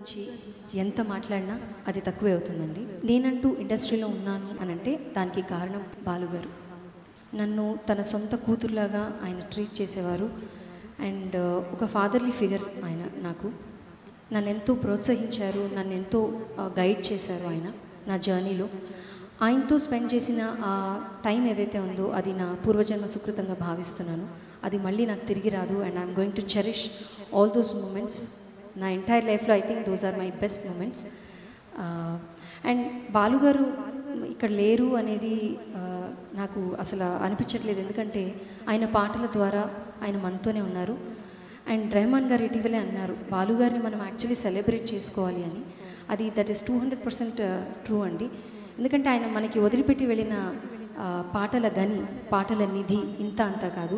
గురించి ఎంత మాట్లాడినా అది తక్కువే అవుతుందండి. నేనంటూ ఇండస్ట్రీలో ఉన్నాను అని అంటే దానికి కారణం బాలుగారు. నన్ను తన సొంత కూతురులాగా ఆయన ట్రీట్ చేసేవారు. అండ్ ఒక ఫాదర్లీ ఫిగర్ ఆయన నాకు. నన్ను ఎంతో ప్రోత్సహించారు, నన్ను ఎంతో గైడ్ చేశారు ఆయన నా జర్నీలో. ఆయనతో స్పెండ్ చేసిన ఆ టైం ఏదైతే ఉందో అది నా పూర్వజన్మ సుకృతంగా భావిస్తున్నాను. అది మళ్ళీ నాకు తిరిగి రాదు. And I'm going to cherish all those moments. నా ఎంటైర్ లైఫ్లో I think those are my best moments. And బాలుగారు ఇక్కడ లేరు అనేది నాకు అసలు అనిపించట్లేదు. ఎందుకంటే ఆయన పాటల ద్వారా ఆయన మనతోనే ఉన్నారు. అండ్ రెహమాన్ గారు ఇటీవలే అన్నారు బాలుగారిని మనం యాక్చువల్లీ సెలబ్రేట్ చేసుకోవాలి అని. అది దట్ ఈస్ 200% ట్రూ అండి. ఎందుకంటే ఆయన మనకి వదిలిపెట్టి వెళ్ళిన పాటల గని, పాటల నిధి ఇంత అంతా కాదు.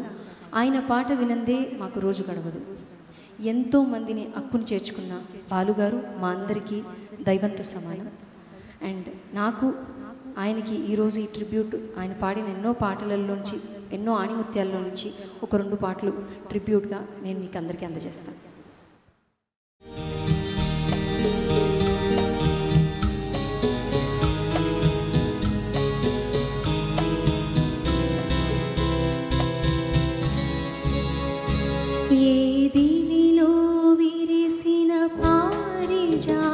ఆయన పాట వినందే మాకు రోజు గడవదు. ఎంతోమందిని అక్కును చేర్చుకున్న బాలుగారు మా అందరికీ దైవంతో సమానం. అండ్ నాకు ఆయనకి ఈరోజు ఈ ట్రిబ్యూట్, ఆయన పాడిన ఎన్నో పాటలలోంచి, ఎన్నో ఆణిముత్యాల్లో నుంచి ఒక 2 పాటలు ట్రిబ్యూట్గా నేను మీకు అందరికీ అందజేస్తాను. ఏ దివిలో విరిసిన పారిజాతమా